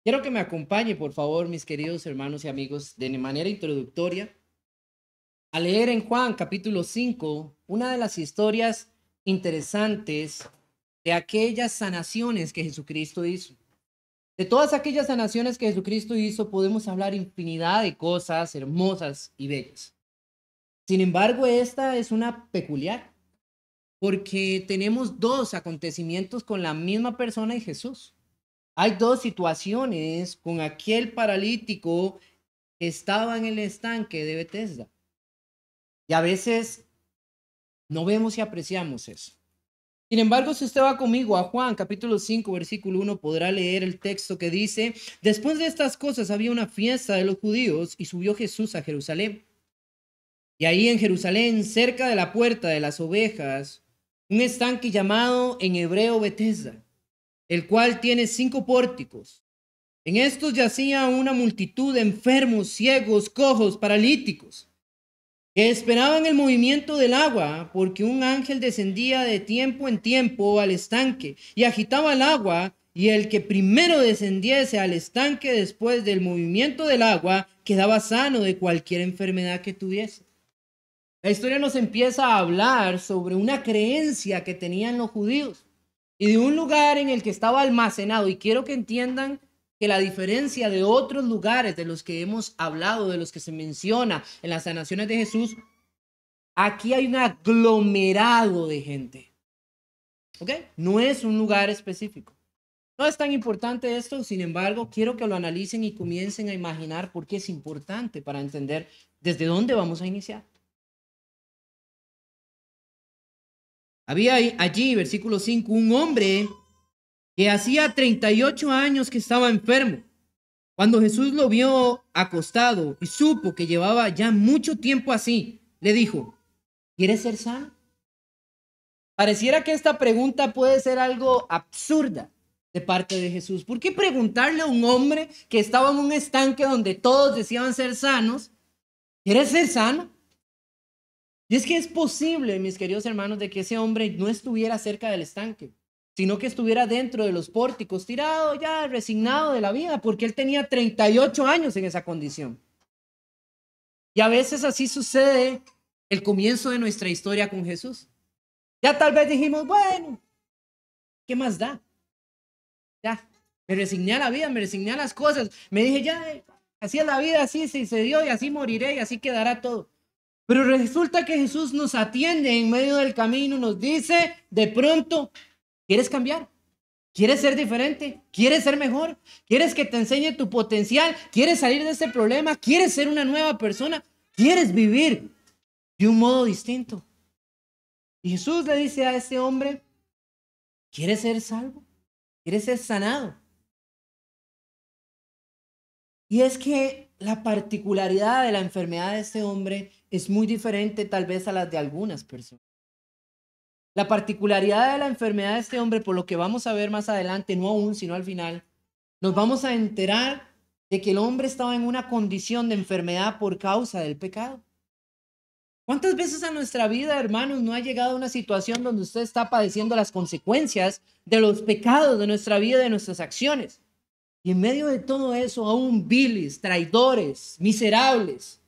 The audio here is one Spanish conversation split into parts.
Quiero que me acompañe, por favor, mis queridos hermanos y amigos, de manera introductoria, a leer en Juan capítulo 5 una de las historias interesantes de aquellas sanaciones que Jesucristo hizo. De todas aquellas sanaciones que Jesucristo hizo, podemos hablar infinidad de cosas hermosas y bellas. Sin embargo, esta es una peculiar, porque tenemos dos acontecimientos con la misma persona y Jesús. Hay dos situaciones con aquel paralítico que estaba en el estanque de Bethesda. Y a veces no vemos y apreciamos eso. Sin embargo, si usted va conmigo a Juan capítulo 5, versículo 1, podrá leer el texto que dice: después de estas cosas había una fiesta de los judíos y subió Jesús a Jerusalén. Y ahí en Jerusalén, cerca de la puerta de las ovejas, un estanque llamado en hebreo Bethesda, el cual tiene 5 pórticos. En estos yacía una multitud de enfermos, ciegos, cojos, paralíticos, que esperaban el movimiento del agua, porque un ángel descendía de tiempo en tiempo al estanque y agitaba el agua, y el que primero descendiese al estanque después del movimiento del agua quedaba sano de cualquier enfermedad que tuviese. La historia nos empieza a hablar sobre una creencia que tenían los judíos y de un lugar en el que estaba almacenado. Y quiero que entiendan que la diferencia de otros lugares de los que hemos hablado, de los que se menciona en las sanaciones de Jesús, aquí hay un aglomerado de gente. ¿Ok? No es un lugar específico. No es tan importante esto, sin embargo, quiero que lo analicen y comiencen a imaginar por qué es importante para entender desde dónde vamos a iniciar. Había allí, versículo 5, un hombre que hacía 38 años que estaba enfermo. Cuando Jesús lo vio acostado y supo que llevaba ya mucho tiempo así, le dijo: ¿quieres ser sano? Pareciera que esta pregunta puede ser algo absurda de parte de Jesús. ¿Por qué preguntarle a un hombre que estaba en un estanque donde todos decían ser sanos: ¿quieres ser sano? Y es que es posible, mis queridos hermanos, de que ese hombre no estuviera cerca del estanque, sino que estuviera dentro de los pórticos, tirado ya, resignado de la vida, porque él tenía 38 años en esa condición. Y a veces así sucede el comienzo de nuestra historia con Jesús. Ya tal vez dijimos: bueno, ¿qué más da? Ya, me resigné a la vida, me resigné a las cosas, me dije: ya, así es la vida, así se dio y así moriré y así quedará todo. Pero resulta que Jesús nos atiende en medio del camino, nos dice de pronto: ¿quieres cambiar? ¿Quieres ser diferente? ¿Quieres ser mejor? ¿Quieres que te enseñe tu potencial? ¿Quieres salir de ese problema? ¿Quieres ser una nueva persona? ¿Quieres vivir de un modo distinto? Y Jesús le dice a ese hombre: ¿quieres ser salvo? ¿Quieres ser sanado? Y es que la particularidad de la enfermedad de este hombre es muy diferente tal vez a las de algunas personas. La particularidad de la enfermedad de este hombre, por lo que vamos a ver más adelante, no aún, sino al final, nos vamos a enterar de que el hombre estaba en una condición de enfermedad por causa del pecado. ¿Cuántas veces a nuestra vida, hermanos, no ha llegado una situación donde usted está padeciendo las consecuencias de los pecados de nuestra vida, de nuestras acciones? Y en medio de todo eso, aún viles, traidores, miserables,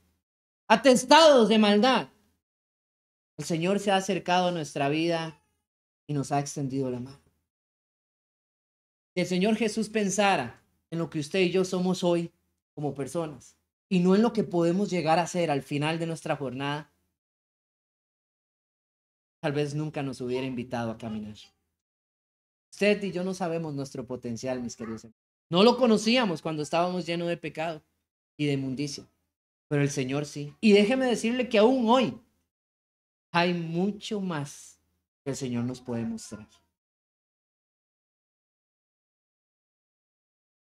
atestados de maldad, el Señor se ha acercado a nuestra vida y nos ha extendido la mano. Si el Señor Jesús pensara en lo que usted y yo somos hoy como personas y no en lo que podemos llegar a ser al final de nuestra jornada, tal vez nunca nos hubiera invitado a caminar. Usted y yo no sabemos nuestro potencial, mis queridos hermanos. No lo conocíamos cuando estábamos llenos de pecado y de inmundicia, pero el Señor sí. Y déjeme decirle que aún hoy hay mucho más que el Señor nos puede mostrar.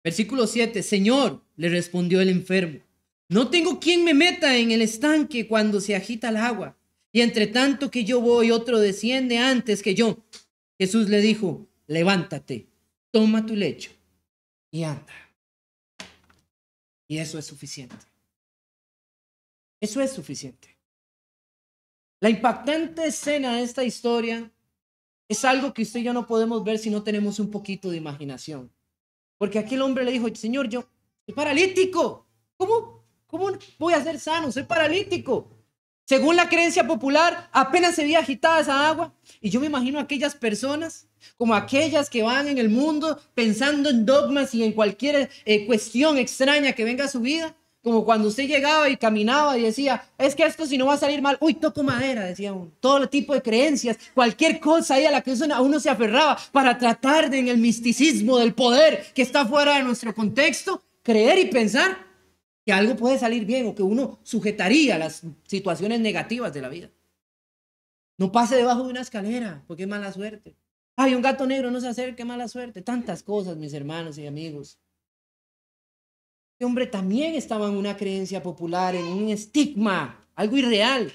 Versículo 7. Señor, le respondió el enfermo, no tengo quien me meta en el estanque cuando se agita el agua. Y entre tanto que yo voy, otro desciende antes que yo. Jesús le dijo: levántate, toma tu lecho y anda. Y eso es suficiente. Eso es suficiente. La impactante escena de esta historia es algo que usted y yo no podemos ver si no tenemos un poquito de imaginación. Porque aquel hombre le dijo, Señor, yo soy paralítico. ¿Cómo voy a ser sano? Soy paralítico. Según la creencia popular, apenas se veía agitada esa agua. Y yo me imagino a aquellas personas, como aquellas que van en el mundo pensando en dogmas y en cualquier cuestión extraña que venga a su vida. Como cuando usted llegaba y caminaba y decía, es que esto si no va a salir mal, uy, toco madera, decía uno. Todo tipo de creencias, cualquier cosa ahí a la que uno se aferraba para tratar de en el misticismo del poder que está fuera de nuestro contexto, creer y pensar que algo puede salir bien o que uno sujetaría las situaciones negativas de la vida. No pase debajo de una escalera, porque es mala suerte. Ay, un gato negro, no se acerque, mala suerte. Tantas cosas, mis hermanos y amigos. Este hombre también estaba en una creencia popular, en un estigma, algo irreal.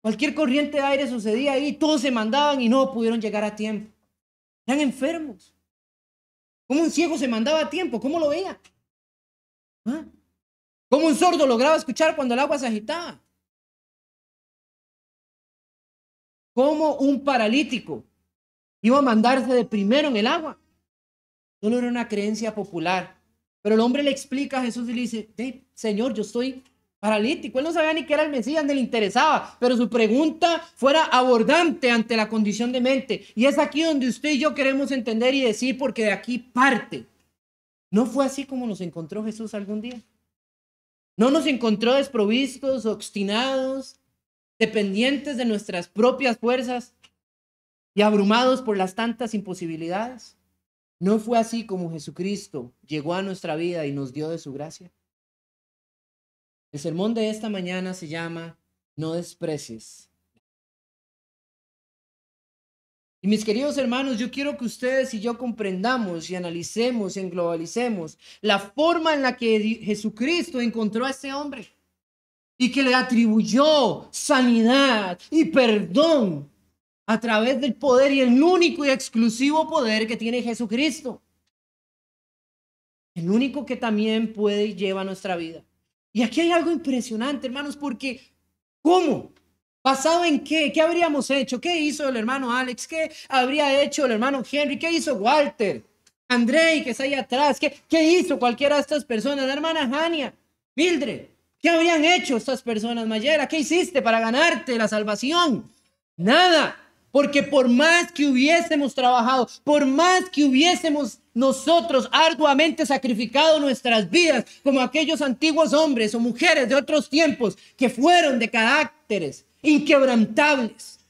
Cualquier corriente de aire sucedía ahí, todos se mandaban y no pudieron llegar a tiempo. Eran enfermos. ¿Cómo un ciego se mandaba a tiempo? ¿Cómo lo veía? ¿Ah? ¿Cómo un sordo lograba escuchar cuando el agua se agitaba? ¿Cómo un paralítico iba a mandarse de primero en el agua? Solo era una creencia popular. Pero el hombre le explica a Jesús y le dice, hey, Señor, yo estoy paralítico. Él no sabía ni que era el Mesías, ni le interesaba, pero su pregunta fuera abordante ante la condición de mente. Y es aquí donde usted y yo queremos entender y decir, porque de aquí parte. ¿No fue así como nos encontró Jesús algún día? ¿No nos encontró desprovistos, obstinados, dependientes de nuestras propias fuerzas y abrumados por las tantas imposibilidades? ¿No fue así como Jesucristo llegó a nuestra vida y nos dio de su gracia? El sermón de esta mañana se llama No desprecies. Y mis queridos hermanos, yo quiero que ustedes y yo comprendamos y analicemos y englobalicemos la forma en la que Jesucristo encontró a este hombre y que le atribuyó sanidad y perdón a través del poder y el único y exclusivo poder que tiene Jesucristo. El único que también puede y lleva nuestra vida. Y aquí hay algo impresionante, hermanos, porque ¿cómo? ¿Basado en qué? ¿Qué habríamos hecho? ¿Qué hizo el hermano Alex? ¿Qué habría hecho el hermano Henry? ¿Qué hizo Walter? Andrei, que está ahí atrás. ¿Qué hizo cualquiera de estas personas? La hermana Hania, Mildred. ¿Qué habrían hecho estas personas, Mayera? ¿Qué hiciste para ganarte la salvación? Nada. Porque por más que hubiésemos trabajado, por más que hubiésemos nosotros arduamente sacrificado nuestras vidas, como aquellos antiguos hombres o mujeres de otros tiempos que fueron de caracteres inquebrantables,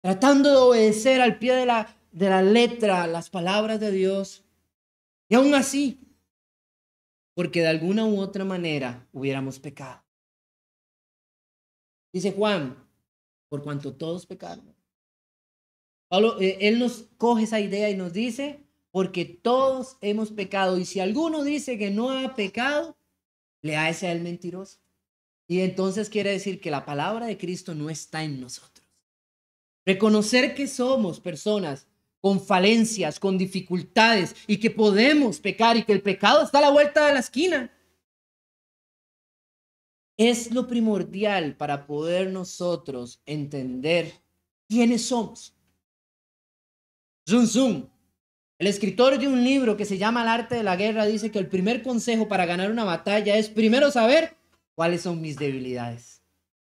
tratando de obedecer al pie de la letra las palabras de Dios, y aún así, porque de alguna u otra manera hubiéramos pecado. Dice Juan, por cuanto todos pecaron. Pablo, él nos coge esa idea y nos dice, porque todos hemos pecado, y si alguno dice que no ha pecado, le hace a él mentiroso. Y entonces quiere decir que la palabra de Cristo no está en nosotros. Reconocer que somos personas con falencias, con dificultades, y que podemos pecar, y que el pecado está a la vuelta de la esquina, es lo primordial para poder nosotros entender quiénes somos. Sun Tzu, el escritor de un libro que se llama El arte de la guerra, dice que el primer consejo para ganar una batalla es primero saber cuáles son mis debilidades.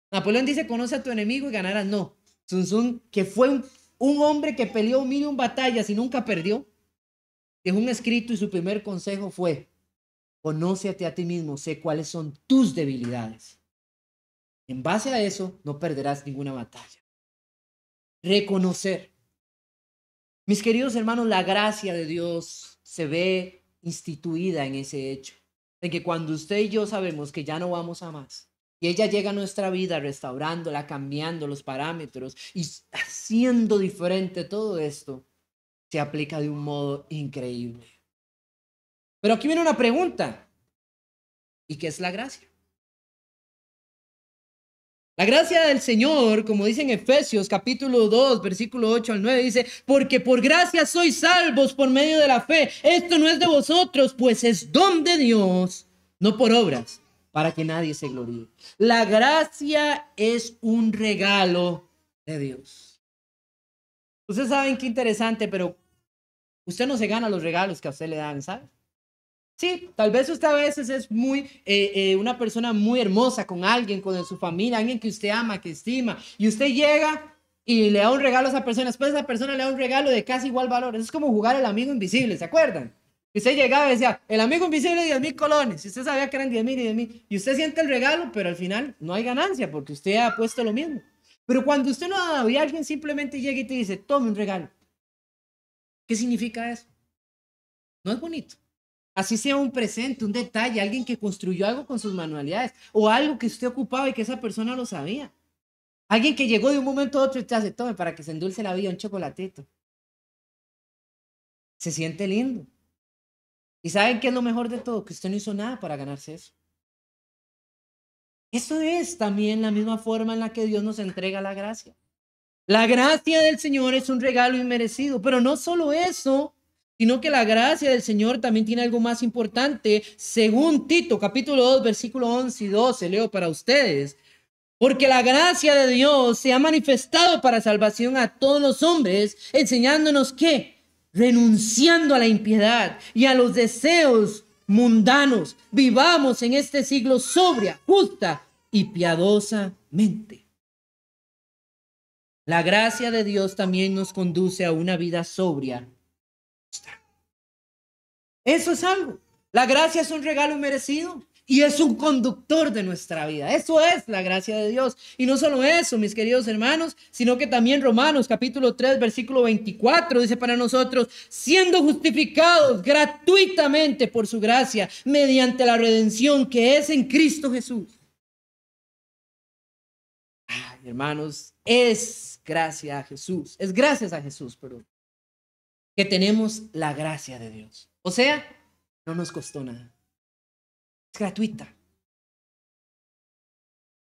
Napoleón dice, conoce a tu enemigo y ganarás. No. Sun Tzu, que fue un hombre que peleó 1000 batallas y nunca perdió, dejó un escrito y su primer consejo fue, conócete a ti mismo, sé cuáles son tus debilidades. En base a eso, no perderás ninguna batalla. Reconocer. Mis queridos hermanos, la gracia de Dios se ve instituida en ese hecho, de que cuando usted y yo sabemos que ya no vamos a más, y ella llega a nuestra vida restaurándola, cambiando los parámetros y haciendo diferente todo esto, se aplica de un modo increíble. Pero aquí viene una pregunta, ¿y qué es la gracia? La gracia del Señor, como dice en Efesios capítulo 2, versículo 8 al 9, dice, porque por gracia sois salvos por medio de la fe. Esto no es de vosotros, pues es don de Dios, no por obras, para que nadie se gloríe. La gracia es un regalo de Dios. Ustedes saben qué interesante, pero Usted no se gana los regalos que a usted le dan, ¿sabe? Sí, tal vez usted a veces es una persona muy hermosa con alguien, con su familia, alguien que usted ama, que estima, y usted llega y le da un regalo a esa persona, después esa persona le da un regalo de casi igual valor. Eso es como jugar el amigo invisible, ¿se acuerdan? Y usted llegaba y decía, el amigo invisible 10,000 colones, y usted sabía que eran 10,000 y 10,000, y usted siente el regalo, pero al final no hay ganancia porque usted ha puesto lo mismo. Pero cuando usted no ha dado y alguien simplemente llega y te dice, tome un regalo, ¿qué significa eso? No es bonito. Así sea un presente, un detalle, alguien que construyó algo con sus manualidades o algo que usted ocupaba y que esa persona lo sabía. Alguien que llegó de un momento a otro y te hace, tome para que se endulce la vida un chocolatito. Se siente lindo. ¿Y saben qué es lo mejor de todo? Que usted no hizo nada para ganarse eso. Eso es también la misma forma en la que Dios nos entrega la gracia. La gracia del Señor es un regalo inmerecido, pero no solo eso, sino que la gracia del Señor también tiene algo más importante, según Tito, capítulo 2, versículo 11 y 12, leo para ustedes. Porque la gracia de Dios se ha manifestado para salvación a todos los hombres, enseñándonos que, renunciando a la impiedad y a los deseos mundanos, vivamos en este siglo sobria, justa y piadosamente. La gracia de Dios también nos conduce a una vida sobria. Eso es algo. La gracia es un regalo merecido y es un conductor de nuestra vida. Eso es la gracia de Dios. Y no solo eso, mis queridos hermanos, sino que también Romanos capítulo 3, versículo 24 dice para nosotros, siendo justificados gratuitamente por su gracia mediante la redención que es en Cristo Jesús. Ay, hermanos, es gracias a Jesús, es gracias a Jesús, perdón, que tenemos la gracia de Dios. O sea, no nos costó nada. Es gratuita.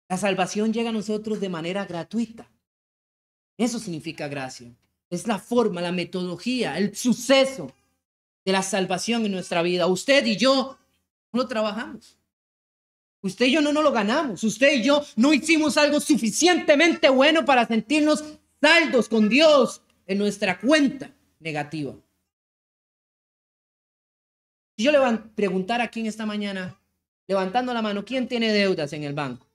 La salvación llega a nosotros de manera gratuita. Eso significa gracia. Es la forma, la metodología, el suceso de la salvación en nuestra vida. Usted y yo no lo trabajamos. Usted y yo no nos lo ganamos. Usted y yo no hicimos algo suficientemente bueno para sentirnos saldos con Dios en nuestra cuenta negativa. Si yo le voy a preguntar aquí en esta mañana, levantando la mano, ¿quién tiene deudas en el banco?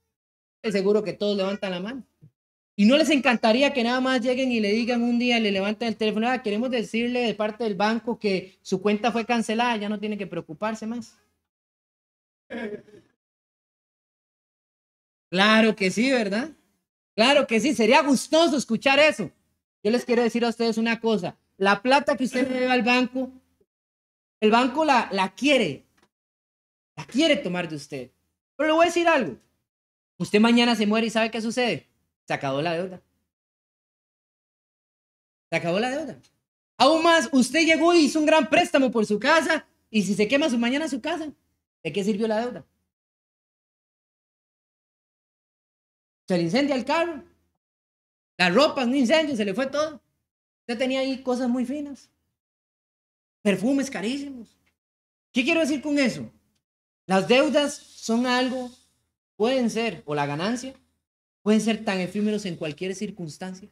Es seguro que todos levantan la mano. ¿Y no les encantaría que nada más lleguen y le digan un día, le levanten el teléfono, queremos decirle de parte del banco que su cuenta fue cancelada, ya no tiene que preocuparse más? Claro que sí, ¿verdad? Claro que sí, sería gustoso escuchar eso. Yo les quiero decir a ustedes una cosa, la plata que usted le debe al banco, el banco la quiere tomar de usted. Pero le voy a decir algo, usted mañana se muere y ¿sabe qué sucede? Se acabó la deuda. Se acabó la deuda. Aún más, usted llegó y hizo un gran préstamo por su casa y si se quema mañana su casa, ¿de qué sirvió la deuda? Se le incendia el carro, la ropa, un incendio, se le fue todo. Usted tenía ahí cosas muy finas, perfumes carísimos. ¿Qué quiero decir con eso? Las deudas son algo, pueden ser, o la ganancia, pueden ser tan efímeros en cualquier circunstancia.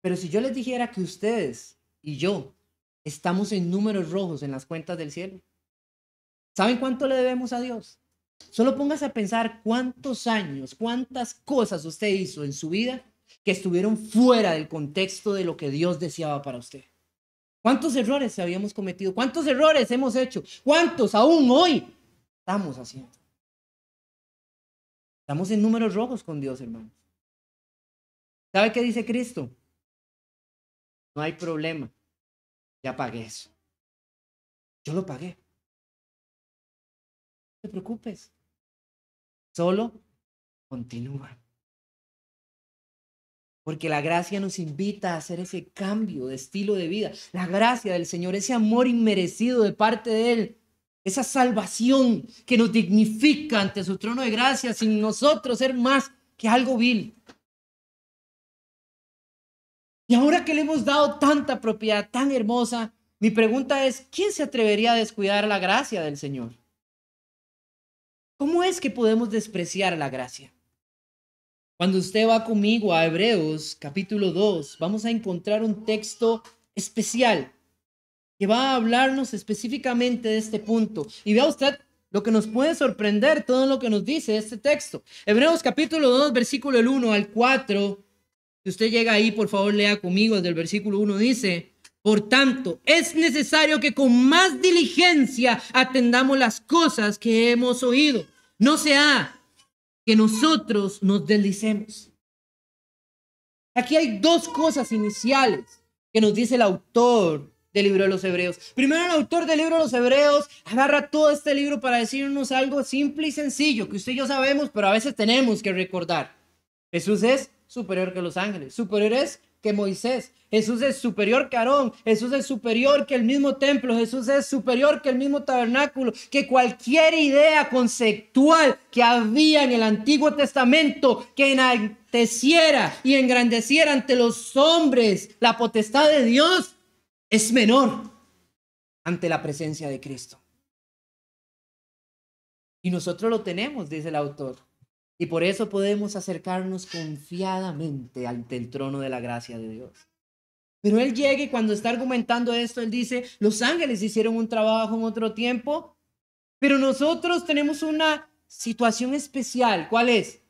Pero si yo les dijera que ustedes y yo estamos en números rojos en las cuentas del cielo, ¿saben cuánto le debemos a Dios? Solo póngase a pensar cuántos años, cuántas cosas usted hizo en su vida que estuvieron fuera del contexto de lo que Dios deseaba para usted. ¿Cuántos errores habíamos cometido? ¿Cuántos errores hemos hecho? ¿Cuántos aún hoy estamos haciendo? Estamos en números rojos con Dios, hermanos. ¿Sabe qué dice Cristo? No hay problema. Ya pagué eso. Yo lo pagué. No te preocupes. Solo continúa. Porque la gracia nos invita a hacer ese cambio de estilo de vida. La gracia del Señor, ese amor inmerecido de parte de Él. Esa salvación que nos dignifica ante su trono de gracia sin nosotros ser más que algo vil. Y ahora que le hemos dado tanta propiedad tan hermosa, mi pregunta es, ¿quién se atrevería a descuidar la gracia del Señor? ¿Cómo es que podemos despreciar la gracia? Cuando usted va conmigo a Hebreos capítulo 2, vamos a encontrar un texto especial que va a hablarnos específicamente de este punto. Y vea usted lo que nos puede sorprender, todo lo que nos dice este texto. Hebreos capítulo 2, versículo 1 al 4. Si usted llega ahí, por favor, lea conmigo desde el versículo 1. Dice: por tanto, es necesario que con más diligencia atendamos las cosas que hemos oído. No sea que nosotros nos deslicemos. Aquí hay dos cosas iniciales que nos dice el autor del libro de los Hebreos. Primero, el autor del libro de los Hebreos agarra todo este libro para decirnos algo simple y sencillo que usted y yo sabemos, pero a veces tenemos que recordar. Jesús es superior que los ángeles, superior es que Moisés, Jesús es superior que Aarón, Jesús es superior que el mismo templo, Jesús es superior que el mismo tabernáculo, que cualquier idea conceptual que había en el Antiguo Testamento que enalteciera y engrandeciera ante los hombres la potestad de Dios es menor ante la presencia de Cristo. Y nosotros lo tenemos, dice el autor. Y por eso podemos acercarnos confiadamente ante el trono de la gracia de Dios. Pero él llega y cuando está argumentando esto, él dice, los ángeles hicieron un trabajo en otro tiempo, pero nosotros tenemos una situación especial. ¿Cuál es?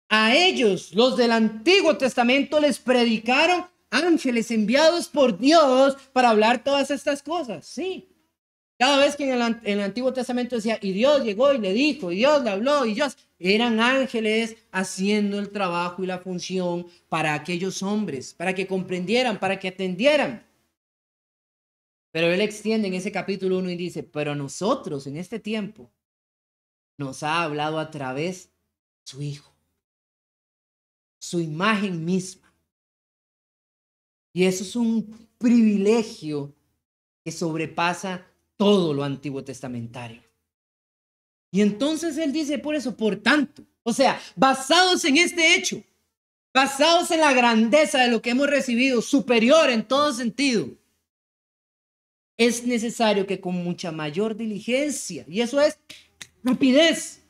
A ellos, los del Antiguo Testamento, les predicaron ángeles enviados por Dios para hablar todas estas cosas. Sí. Cada vez que en el Antiguo Testamento decía, y Dios llegó y le dijo, y Dios le habló, y Dios, eran ángeles haciendo el trabajo y la función para aquellos hombres, para que comprendieran, para que atendieran. Pero él extiende en ese capítulo 1 y dice, pero nosotros en este tiempo nos ha hablado a través de su Hijo, su imagen misma. Y eso es un privilegio que sobrepasa todo lo antiguo testamentario. Y entonces él dice por eso, por tanto, o sea, basados en este hecho, basados en la grandeza de lo que hemos recibido, superior en todo sentido, es necesario que con mucha mayor diligencia, y eso es rapidez,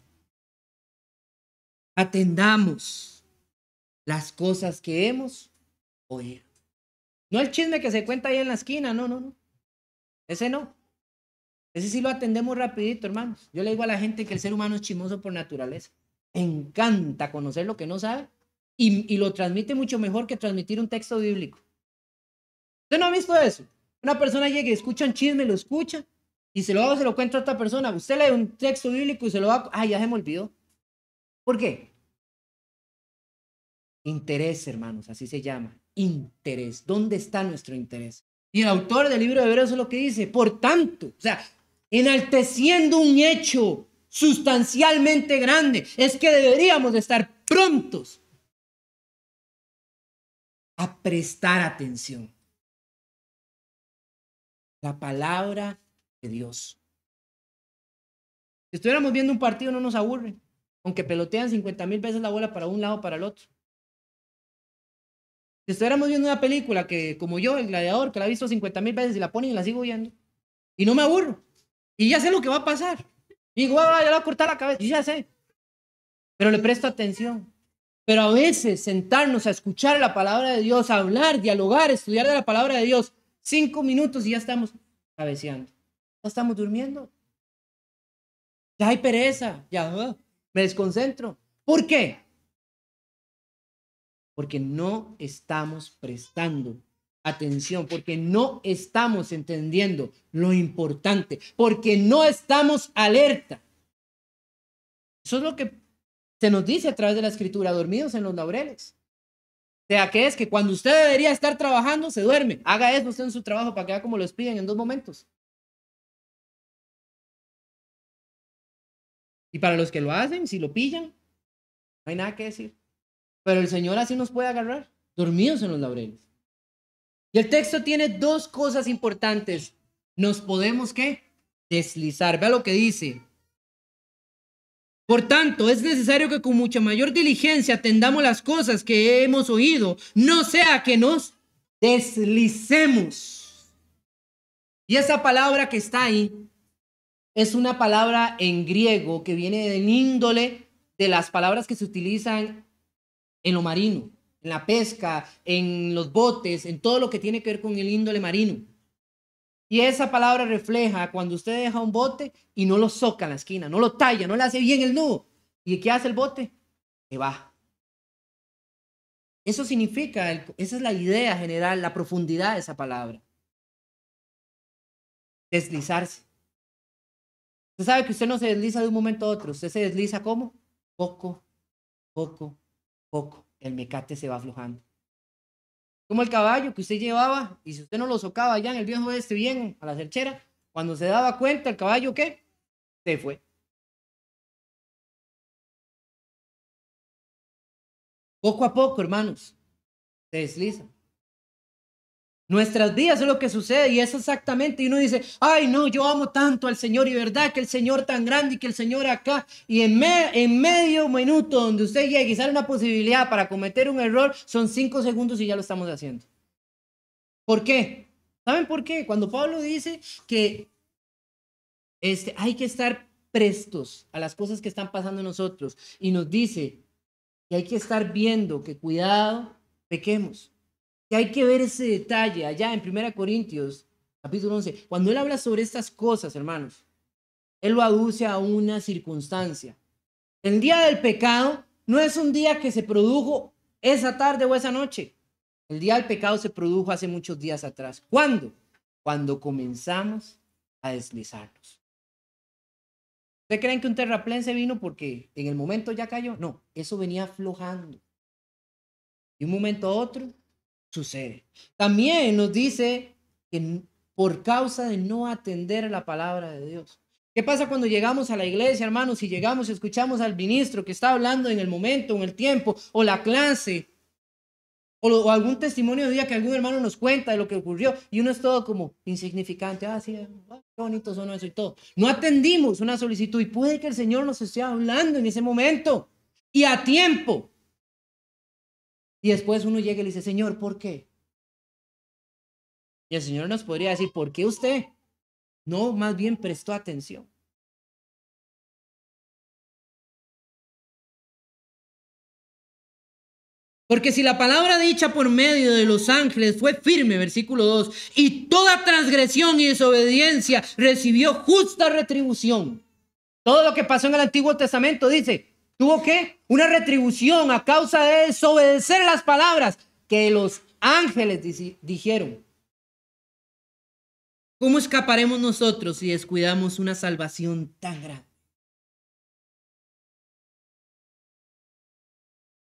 atendamos las cosas que hemos oído. No el chisme que se cuenta ahí en la esquina, no. Ese no. Ese sí lo atendemos rapidito, hermanos. Yo le digo a la gente que el ser humano es chismoso por naturaleza. Encanta conocer lo que no sabe y lo transmite mucho mejor que transmitir un texto bíblico. ¿Usted no ha visto eso? Una persona llega y escucha un chisme, lo escucha y se lo cuenta a otra persona. Usted lee un texto bíblico y se lo va... Ay, ya se me olvidó. ¿Por qué? Interés, hermanos, así se llama. Interés. ¿Dónde está nuestro interés? Y el autor del libro de Hebreos es lo que dice. Por tanto, o sea, enalteciendo un hecho sustancialmente grande, es que deberíamos de estar prontos a prestar atención. La palabra de Dios. Si estuviéramos viendo un partido no nos aburre, aunque pelotean 50,000 veces la bola para un lado para el otro. Si estuviéramos viendo una película que, como yo, El Gladiador, que la he visto 50,000 veces y la ponen y la sigo viendo, y no me aburro, y ya sé lo que va a pasar. Y digo, ya le voy a cortar la cabeza, y ya sé, pero le presto atención. Pero a veces sentarnos a escuchar la palabra de Dios, a hablar, dialogar, estudiar de la palabra de Dios, 5 minutos y ya estamos cabeceando, ya estamos durmiendo, ya hay pereza, ya me desconcentro. ¿Por qué? Porque no estamos prestando atención, porque no estamos entendiendo lo importante, porque no estamos alerta. Eso es lo que se nos dice a través de la Escritura, dormidos en los laureles. O sea, que es que cuando usted debería estar trabajando, se duerme. Haga eso usted en su trabajo para que vea cómo lo despiden en 2 momentos. Y para los que lo hacen, si lo pillan, no hay nada que decir. Pero el Señor así nos puede agarrar, dormidos en los laureles. Y el texto tiene 2 cosas importantes. Nos podemos, ¿qué? Deslizar. Vea lo que dice. Por tanto, es necesario que con mucha mayor diligencia atendamos las cosas que hemos oído, no sea que nos deslicemos. Y esa palabra que está ahí es una palabra en griego que viene del índole de las palabras que se utilizan en lo marino. en la pesca, en los botes, en todo lo que tiene que ver con el índole marino. Y esa palabra refleja cuando usted deja un bote y no lo soca en la esquina, no lo talla, no le hace bien el nudo. ¿Y qué hace el bote? Se va. Eso significa, esa es la idea general, la profundidad de esa palabra. Deslizarse. Usted sabe que usted no se desliza de un momento a otro, usted se desliza ¿cómo? Poco, poco, poco. El mecate se va aflojando. Como el caballo que usted llevaba, y si usted no lo socaba allá en el viejo oeste bien a la cerchera, cuando se daba cuenta el caballo, ¿qué? Se fue. Poco a poco, hermanos, se desliza. Nuestras vidas es lo que sucede y es exactamente, y uno dice, ay no, yo amo tanto al Señor y verdad que el Señor tan grande y que el Señor acá, y en medio minuto donde usted llegue y sale una posibilidad para cometer un error, son 5 segundos y ya lo estamos haciendo. ¿Por qué? ¿Saben por qué? Cuando Pablo dice que hay que estar prestos a las cosas que están pasando en nosotros y nos dice que hay que estar viendo que cuidado, pequemos. Que hay que ver ese detalle allá en 1 Corintios, capítulo 11. Cuando él habla sobre estas cosas, hermanos, él lo aduce a una circunstancia. El día del pecado no es un día que se produjo esa tarde o esa noche. El día del pecado se produjo hace muchos días atrás. ¿Cuándo? Cuando comenzamos a deslizarnos. ¿Ustedes creen que un terraplén se vino porque en el momento ya cayó? No, eso venía aflojando. De un momento a otro sucede. También nos dice que por causa de no atender a la palabra de Dios. ¿Qué pasa cuando llegamos a la iglesia, hermanos? Si llegamos y escuchamos al ministro que está hablando en el momento, en el tiempo, o la clase, o algún testimonio de vida que algún hermano nos cuenta de lo que ocurrió, y uno es todo como insignificante. Ah, sí, qué bonito sonó eso y todo. No atendimos una solicitud y puede que el Señor nos esté hablando en ese momento y a tiempo. Y después uno llega y le dice, Señor, ¿por qué? Y el Señor nos podría decir, ¿por qué usted no más bien prestó atención? Porque si la palabra dicha por medio de los ángeles fue firme, versículo 2, y toda transgresión y desobediencia recibió justa retribución. Todo lo que pasó en el Antiguo Testamento dice, ¿tuvo qué? Una retribución a causa de desobedecer las palabras que los ángeles dijeron. ¿Cómo escaparemos nosotros si descuidamos una salvación tan grande?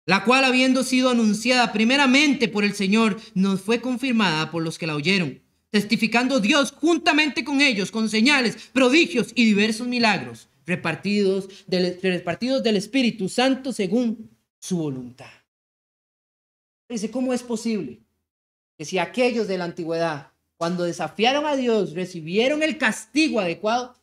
La cual, habiendo sido anunciada primeramente por el Señor, nos fue confirmada por los que la oyeron, testificando Dios juntamente con ellos, con señales, prodigios y diversos milagros, repartidos del Espíritu Santo según su voluntad. Dice, ¿cómo es posible que si aquellos de la antigüedad, cuando desafiaron a Dios, recibieron el castigo adecuado,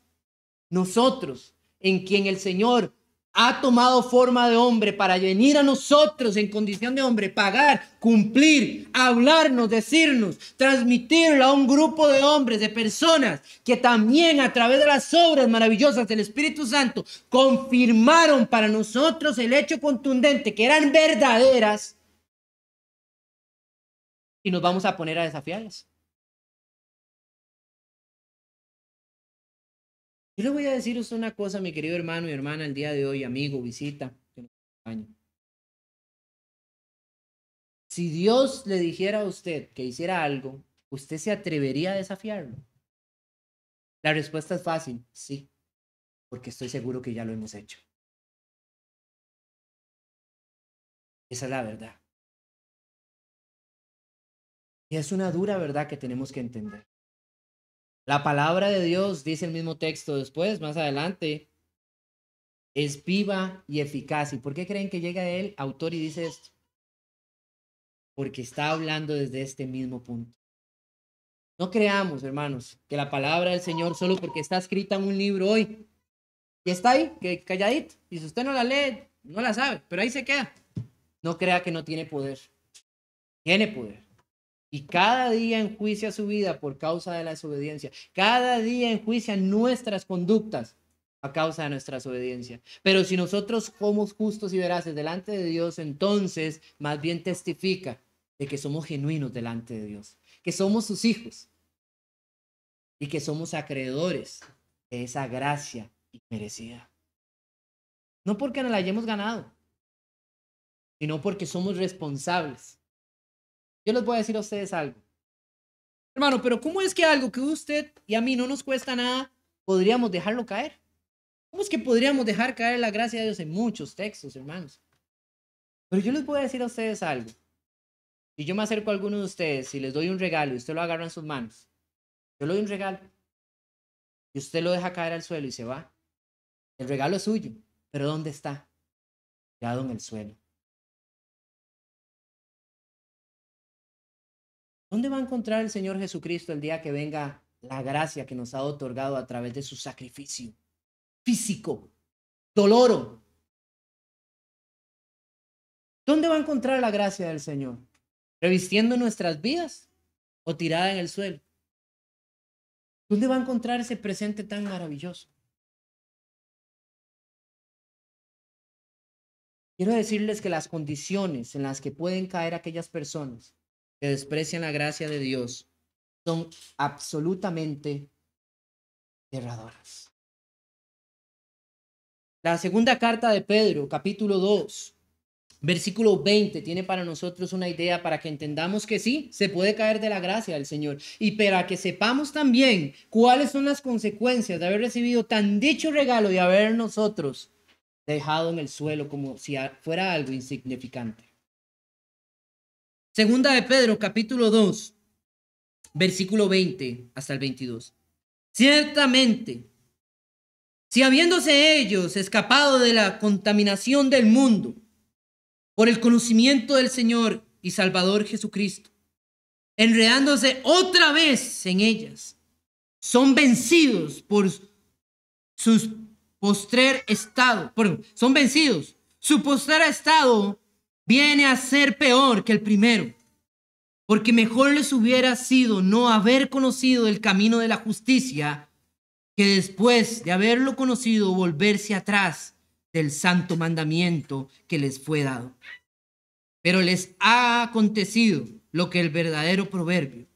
nosotros, en quien el Señor ha tomado forma de hombre para venir a nosotros en condición de hombre, pagar, cumplir, hablarnos, decirnos, transmitirlo a un grupo de hombres, de personas que también a través de las obras maravillosas del Espíritu Santo confirmaron para nosotros el hecho contundente que eran verdaderas, y nos vamos a poner a desafiarlas? Yo le voy a decir usted una cosa, mi querido hermano y hermana, el día de hoy, amigo, visita, que nos acompaña. Si Dios le dijera a usted que hiciera algo, ¿usted se atrevería a desafiarlo? La respuesta es fácil, sí, porque estoy seguro que ya lo hemos hecho. Esa es la verdad. Y es una dura verdad que tenemos que entender. La palabra de Dios, dice el mismo texto después, más adelante, es viva y eficaz. ¿Y por qué creen que llega él, autor, y dice esto? Porque está hablando desde este mismo punto. No creamos, hermanos, que la palabra del Señor solo porque está escrita en un libro hoy y está ahí, que calladito. Y si usted no la lee, no la sabe, pero ahí se queda. No crea que no tiene poder. Tiene poder. Y cada día enjuicia su vida por causa de la desobediencia. Cada día enjuicia nuestras conductas a causa de nuestra desobediencia. Pero si nosotros somos justos y veraces delante de Dios, entonces más bien testifica de que somos genuinos delante de Dios, que somos sus hijos y que somos acreedores de esa gracia inmerecida. No porque nos la hayamos ganado, sino porque somos responsables. Yo les voy a decir a ustedes algo. Hermano, pero ¿cómo es que algo que usted y a mí no nos cuesta nada, podríamos dejarlo caer? ¿Cómo es que podríamos dejar caer la gracia de Dios en muchos textos, hermanos? Pero yo les voy a decir a ustedes algo. Si yo me acerco a alguno de ustedes y les doy un regalo y usted lo agarra en sus manos, yo le doy un regalo y usted lo deja caer al suelo y se va, el regalo es suyo, pero ¿dónde está? Tirado en el suelo. ¿Dónde va a encontrar el Señor Jesucristo el día que venga la gracia que nos ha otorgado a través de su sacrificio físico, doloro? ¿Dónde va a encontrar la gracia del Señor? ¿Revistiendo nuestras vidas o tirada en el suelo? ¿Dónde va a encontrar ese presente tan maravilloso? Quiero decirles que las condiciones en las que pueden caer aquellas personas que desprecian la gracia de Dios son absolutamente aterradoras. La segunda carta de Pedro, capítulo 2, versículo 20, tiene para nosotros una idea para que entendamos que sí, se puede caer de la gracia del Señor y para que sepamos también cuáles son las consecuencias de haber recibido tan dicho regalo y haber nosotros dejado en el suelo como si fuera algo insignificante. Segunda de Pedro, capítulo 2, versículo 20 hasta el 22. Ciertamente, si habiéndose ellos escapado de la contaminación del mundo por el conocimiento del Señor y Salvador Jesucristo, enredándose otra vez en ellas, son vencidos por sus postrer estado, son vencidos. Su postrer estado viene a ser peor que el primero, porque mejor les hubiera sido no haber conocido el camino de la justicia que después de haberlo conocido volverse atrás del santo mandamiento que les fue dado. Pero les ha acontecido lo que el verdadero proverbio: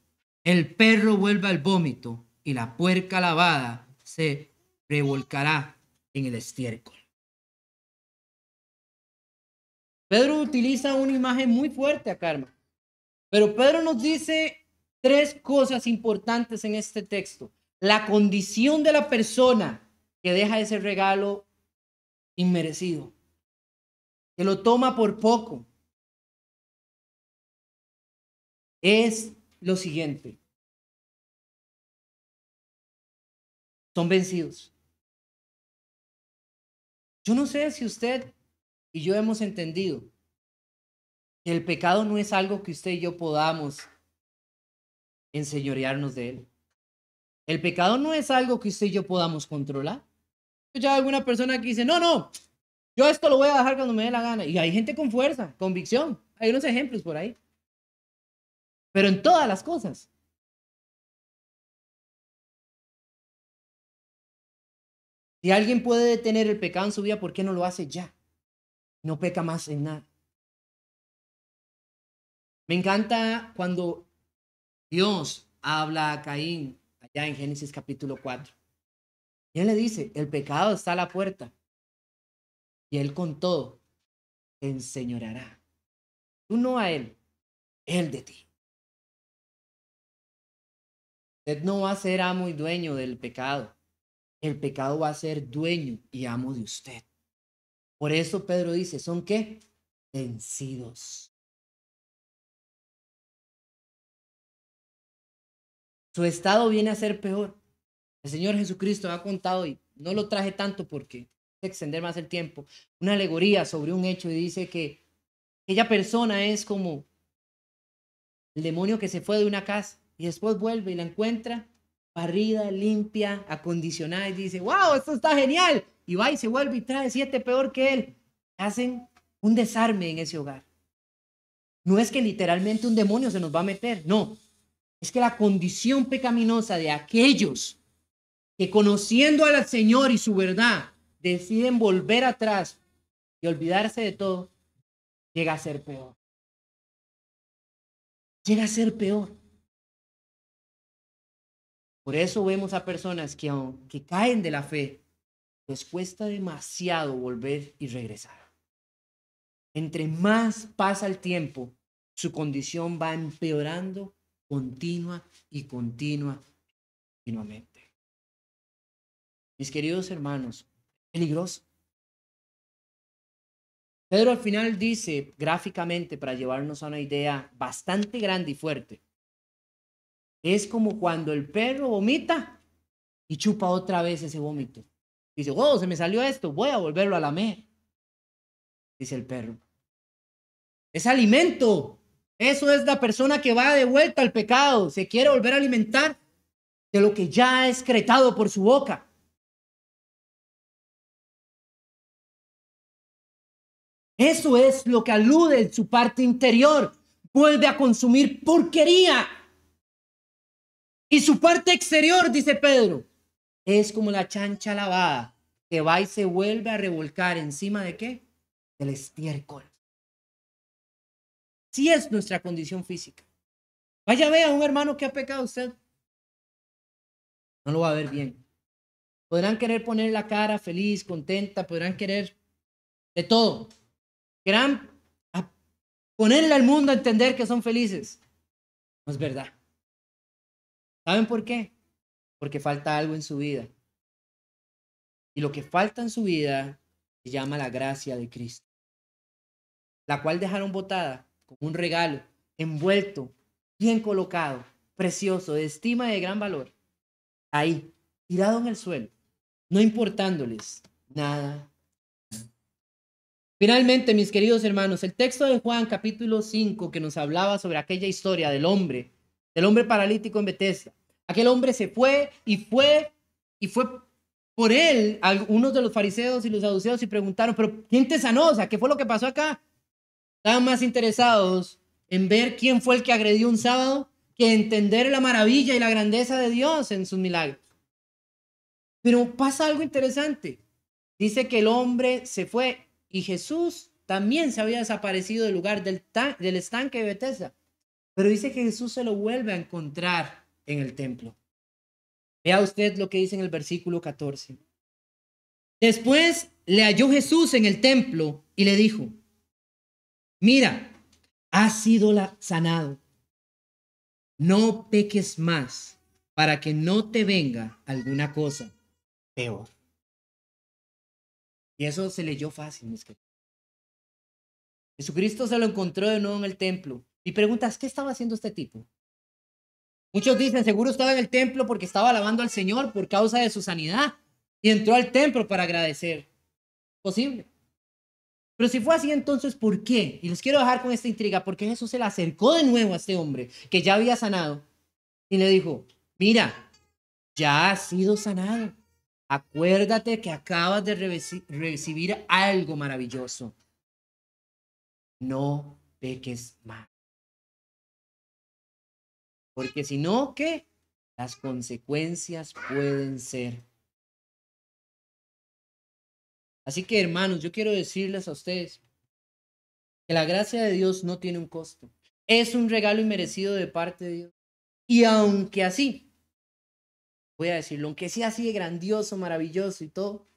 el perro vuelve al vómito y la puerca lavada se revolcará en el estiércol. Pedro utiliza una imagen muy fuerte acá, hermano. Pero Pedro nos dice tres cosas importantes en este texto. La condición de la persona que deja ese regalo inmerecido, que lo toma por poco, es lo siguiente: son vencidos. Yo no sé si usted y yo hemos entendido que el pecado no es algo que usted y yo podamos enseñorearnos de él. El pecado no es algo que usted y yo podamos controlar. Ya alguna persona que dice, no, yo esto lo voy a dejar cuando me dé la gana. Y hay gente con fuerza, convicción. Hay unos ejemplos por ahí. Pero en todas las cosas. Si alguien puede detener el pecado en su vida, ¿por qué no lo hace ya? No peca más en nada. Me encanta cuando Dios habla a Caín allá en Génesis capítulo 4. Y él le dice, el pecado está a la puerta. Y él con todo te enseñoreará. Tú no a él, él de ti. Usted no va a ser amo y dueño del pecado. El pecado va a ser dueño y amo de usted. Por eso Pedro dice, ¿son qué? Vencidos. Su estado viene a ser peor. El Señor Jesucristo ha contado, y no lo traje tanto porque extender más el tiempo, una alegoría sobre un hecho y dice que aquella persona es como el demonio que se fue de una casa y después vuelve y la encuentra barrida, limpia, acondicionada y dice, wow, esto está genial. Y va y se vuelve y trae 7 peor que él. Hacen un desarme en ese hogar. No es que literalmente un demonio se nos va a meter, no. Es que la condición pecaminosa de aquellos que conociendo al Señor y su verdad, deciden volver atrás y olvidarse de todo, llega a ser peor. Llega a ser peor. Por eso vemos a personas que aunque caen de la fe, les cuesta demasiado volver y regresar. Entre más pasa el tiempo, su condición va empeorando continuamente. Mis queridos hermanos, peligroso. Pedro al final dice gráficamente, para llevarnos a una idea bastante grande y fuerte, es como cuando el perro vomita y chupa otra vez ese vómito. Dice, oh, se me salió esto, voy a volverlo a lamer. Dice el perro. Es alimento. Eso es la persona que va de vuelta al pecado. Se quiere volver a alimentar de lo que ya ha excretado por su boca. Eso es lo que alude en su parte interior. Vuelve a consumir porquería. Y su parte exterior, dice Pedro, es como la chancha lavada que va y se vuelve a revolcar encima de ¿qué? Del estiércol. Sí es nuestra condición física. Vaya, vea a un hermano que ha pecado usted. No lo va a ver bien. Podrán querer poner la cara feliz, contenta, podrán querer de todo. Querrán ponerle al mundo a entender que son felices. No es verdad. ¿Saben por qué? Porque falta algo en su vida. Y lo que falta en su vida se llama la gracia de Cristo, la cual dejaron botada como un regalo, envuelto, bien colocado, precioso, de estima y de gran valor, ahí, tirado en el suelo, no importándoles nada. Finalmente, mis queridos hermanos, el texto de Juan capítulo 5 que nos hablaba sobre aquella historia del hombre paralítico en Betesda. Aquel hombre se fue y fue por él algunos de los fariseos y los saduceos y preguntaron, pero ¿quién te sanó? O sea, ¿qué fue lo que pasó acá? Estaban más interesados en ver quién fue el que agredió un sábado que entender la maravilla y la grandeza de Dios en sus milagros. Pero pasa algo interesante. Dice que el hombre se fue y Jesús también se había desaparecido del lugar del estanque de Betesda. Pero dice que Jesús se lo vuelve a encontrar en el templo. Vea usted lo que dice en el versículo 14. Después le halló Jesús en el templo y le dijo, mira, has sido sanado. No peques más para que no te venga alguna cosa peor. Y eso se leyó fácil, mis queridos. Jesucristo se lo encontró de nuevo en el templo. Y preguntas, ¿qué estaba haciendo este tipo? Muchos dicen, seguro estaba en el templo porque estaba alabando al Señor por causa de su sanidad. Y entró al templo para agradecer. Posible. Pero si fue así, entonces, ¿por qué? Y les quiero dejar con esta intriga. ¿Por qué Jesús se le acercó de nuevo a este hombre que ya había sanado? Y le dijo, mira, ya has sido sanado. Acuérdate que acabas de recibir algo maravilloso. No peques más. Porque si no, ¿qué? Las consecuencias pueden ser. Así que, hermanos, yo quiero decirles a ustedes que la gracia de Dios no tiene un costo. Es un regalo inmerecido de parte de Dios. Y aunque así, voy a decirlo, aunque sea así de grandioso, maravilloso y todo,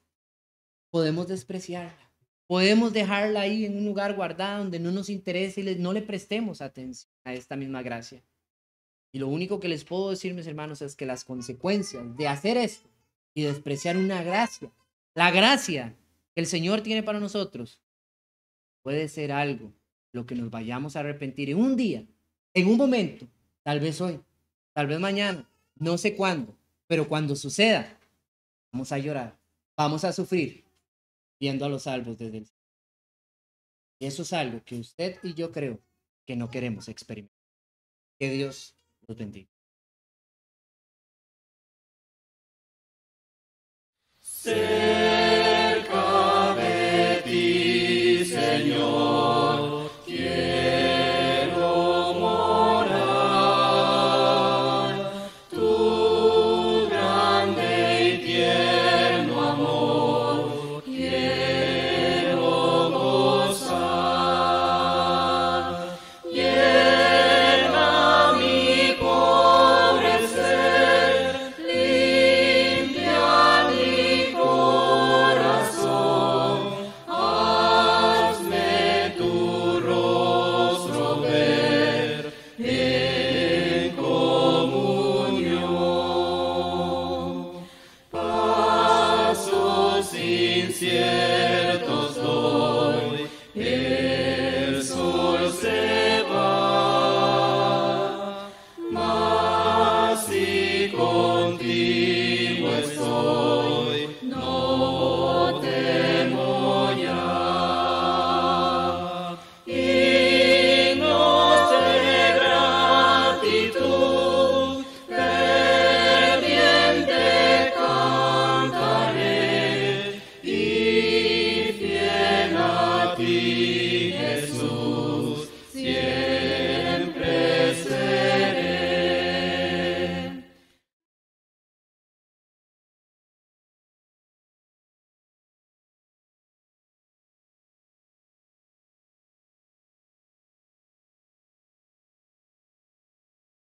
podemos despreciarla. Podemos dejarla ahí en un lugar guardado donde no nos interese y no le prestemos atención a esta misma gracia. Y lo único que les puedo decir, mis hermanos, es que las consecuencias de hacer esto y despreciar una gracia, la gracia que el Señor tiene para nosotros, puede ser algo lo que nos vayamos a arrepentir en un día, en un momento, tal vez hoy, tal vez mañana, no sé cuándo, pero cuando suceda, vamos a llorar, vamos a sufrir, viendo a los salvos desde el cielo. Y eso es algo que usted y yo creo que no queremos experimentar. Que Dios los bendiga. Cerca de ti, Señor, quiero morar. Tu grande y soy, no temo ya. Himnos de gratitud, ferviente cantaré, y fiel a ti, Jesús.